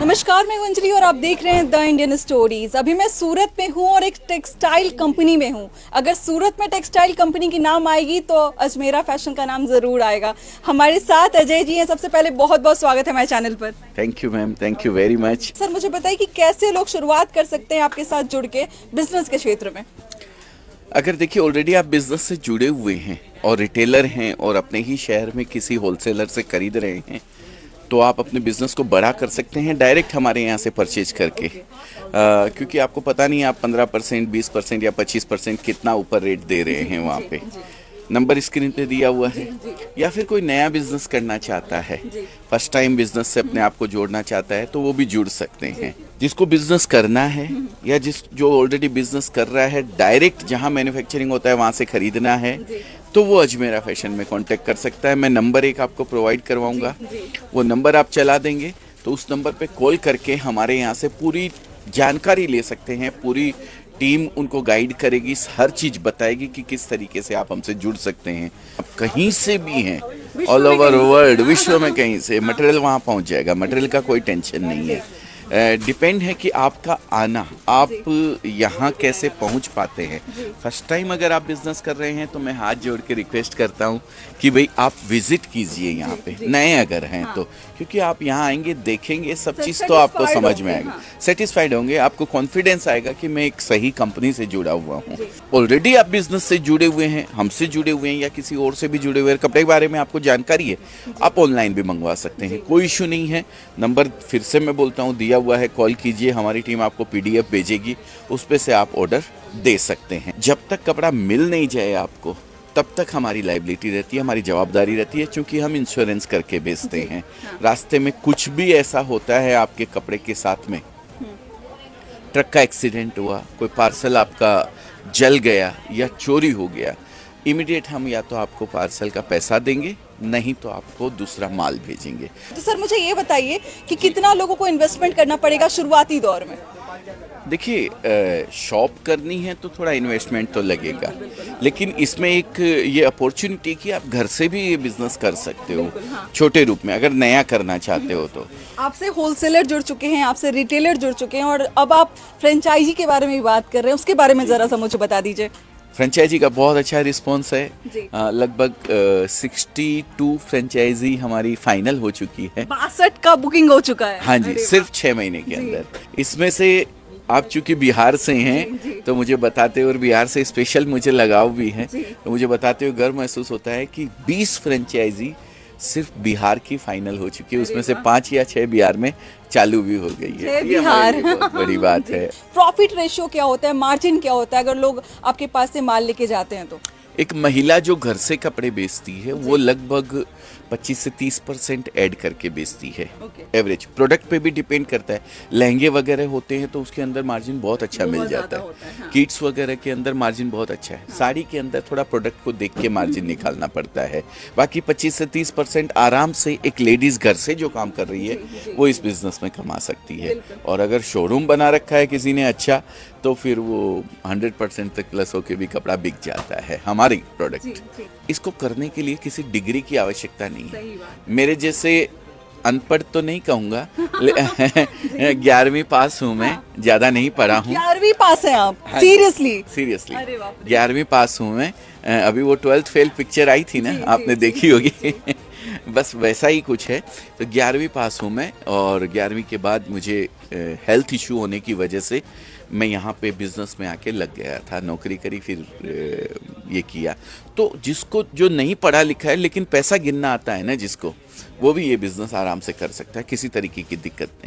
नमस्कार, मैं अंजलि और आप देख रहे हैं द इंडियन स्टोरीज। अभी मैं सूरत में हूँ और एक टेक्सटाइल कंपनी में हूँ। अगर सूरत में टेक्सटाइल कंपनी की नाम आएगी तो अजमेरा फैशन का नाम जरूर आएगा। हमारे साथ अजय जी हैं। सबसे पहले बहुत बहुत स्वागत है हमारे चैनल पर। Thank you ma'am, thank you very much. Sir, मुझे बताइए कि कैसे लोग शुरुआत कर सकते हैं आपके साथ जुड़ के बिजनेस के क्षेत्र में। अगर देखिए ऑलरेडी आप बिजनेस से जुड़े हुए हैं और रिटेलर हैं और अपने ही शहर में किसी होलसेलर से खरीद रहे हैं तो आप अपने बिजनेस को बड़ा कर सकते हैं डायरेक्ट हमारे यहाँ से परचेज करके। क्योंकि आपको पता नहीं आप 15%, 20% या 25% कितना ऊपर रेट दे रहे हैं वहाँ पे। नंबर स्क्रीन पे दिया हुआ है। या फिर कोई नया बिजनेस करना चाहता है, फर्स्ट टाइम बिजनेस से अपने आप को जोड़ना चाहता है तो वो भी जुड़ सकते हैं। जिसको बिजनेस करना है या जो ऑलरेडी बिजनेस कर रहा है, डायरेक्ट जहाँ मैन्युफैक्चरिंग होता है वहाँ से खरीदना है तो वो अजमेरा फैशन में कांटेक्ट कर सकता है। मैं नंबर एक आपको प्रोवाइड करवाऊंगा। वो नंबर आप चला देंगे तो उस नंबर पे कॉल करके हमारे यहाँ से पूरी जानकारी ले सकते हैं। पूरी टीम उनको गाइड करेगी, हर चीज़ बताएगी कि किस तरीके से आप हमसे जुड़ सकते हैं। आप कहीं से भी हैं, ऑल ओवर वर्ल्ड, विश्व में कहीं से मटेरियल वहाँ पहुँच जाएगा। मटेरियल का कोई टेंशन नहीं है। डिपेंड है कि आपका आना, आप यहाँ कैसे पहुँच पाते हैं। फर्स्ट टाइम अगर आप बिजनेस कर रहे हैं तो मैं हाथ जोड़ के रिक्वेस्ट करता हूँ कि भाई आप विजिट कीजिए यहाँ पे, नए अगर हैं तो। क्योंकि आप यहाँ आएंगे, देखेंगे सब चीज़ तो आपको समझ में आएगा, सेटिस्फाइड होंगे, आपको कॉन्फिडेंस आएगा कि मैं एक सही कंपनी से जुड़ा हुआ हूँ। ऑलरेडी आप बिजनेस से जुड़े हुए हैं, हमसे जुड़े हुए हैं या किसी और से भी जुड़े हुए हैं, कपड़े के बारे में आपको जानकारी है, आप ऑनलाइन भी मंगवा सकते हैं, कोई इशू नहीं है। नंबर फिर से मैं बोलता हूँ दिया हुआ है, कॉल कीजिए, हमारी टीम आपको PDF भेजेगी, उस पे से आप ऑर्डर दे सकते हैं। जब तक कपड़ा मिल नहीं जाए आपको तब तक हमारी लायबिलिटी रहती है, हमारी जवाबदारी रहती है, क्योंकि हम इंश्योरेंस करके बेचते हैं। रास्ते में कुछ भी ऐसा होता है आपके कपड़े के साथ में, ट्रक का एक्सीडेंट हुआ, कोई पार्सल आपका जल गया या चोरी हो गया, इमीडिएट हम या तो आपको पार्सल का पैसा देंगे, नहीं तो आपको दूसरा माल भेजेंगे। तो सर मुझे ये बताइए कि कितना लोगों को इन्वेस्टमेंट करना पड़ेगा शुरुआती दौर में। देखिए, शॉप करनी है तो थोड़ा इन्वेस्टमेंट तो लगेगा, लेकिन इसमें एक ये अपॉर्चुनिटी कि आप घर से भी ये बिजनेस कर सकते हो, छोटे रूप में, अगर नया करना चाहते हो तो। आपसे होलसेलर जुड़ चुके हैं, आपसे रिटेलर जुड़ चुके हैं और अब आप फ्रेंचाइजी के बारे में भी बात कर रहे हैं, उसके बारे में जरा सा मुझे बता दीजिए। फ्रेंचाइजी का बहुत अच्छा रिस्पॉन्स है। लगभग 62 फ्रेंचाइजी हमारी फाइनल हो चुकी है। 62 का बुकिंग हो चुका है। हाँ जी, सिर्फ 6 महीने के अंदर। इसमें से आप चूंकि बिहार से हैं तो मुझे बताते हुए, और बिहार से स्पेशल मुझे लगाव भी है, तो मुझे बताते हुए गर्व महसूस होता है कि 20 फ्रेंचाइजी सिर्फ बिहार की फाइनल हो चुकी है। उसमें से 5 या 6 बिहार में चालू भी हो गई है। ये बिहार बहुत बड़ी बात है। प्रॉफिट रेशियो क्या होता है, मार्जिन क्या होता है अगर लोग आपके पास से माल लेके जाते हैं तो? एक महिला जो घर से कपड़े बेचती है वो लगभग 25 से 30% ऐड करके बेचती है। एवरेज प्रोडक्ट पे भी डिपेंड करता है। लहंगे वगैरह होते हैं तो उसके अंदर मार्जिन बहुत अच्छा मिल जाता है। किड्स वगैरह के अंदर मार्जिन बहुत अच्छा है। साड़ी के अंदर थोड़ा प्रोडक्ट को देख के मार्जिन निकालना पड़ता है। बाकी 25 से 30% आराम से एक लेडीज घर से जो काम कर रही है वो इस बिजनेस में कमा सकती है। और अगर शोरूम बना रखा है किसी ने अच्छा, तो फिर वो 100% तक प्लस होके भी कपड़ा बिक जाता है हमारी प्रोडक्ट। इसको करने के लिए किसी डिग्री की आवश्यकता नहीं है। मेरे जैसे अनपढ़ तो नहीं कहूँगा, 11वीं पास हूँ मैं, ज़्यादा नहीं पढ़ा हूँ। 11वीं पास हैं आप? हाँ, सीरियसली? 11वीं पास हूँ मैं। अभी वो 12th फेल पिक्चर आई थी ना, आपने देखी होगी। बस वैसा ही कुछ है। तो 11वीं पास हूँ मैं, और 11वीं के बाद मुझे हेल्थ इशू होने की वजह से मैं यहाँ पे बिजनेस में आके लग गया था, नौकरी करी, फिर ये किया। तो जिसको जो नहीं पढ़ा लिखा है लेकिन पैसा गिनना आता है ना जिसको, वो भी ये बिजनेस आराम से कर सकता है, किसी तरीके की दिक्कत नहीं।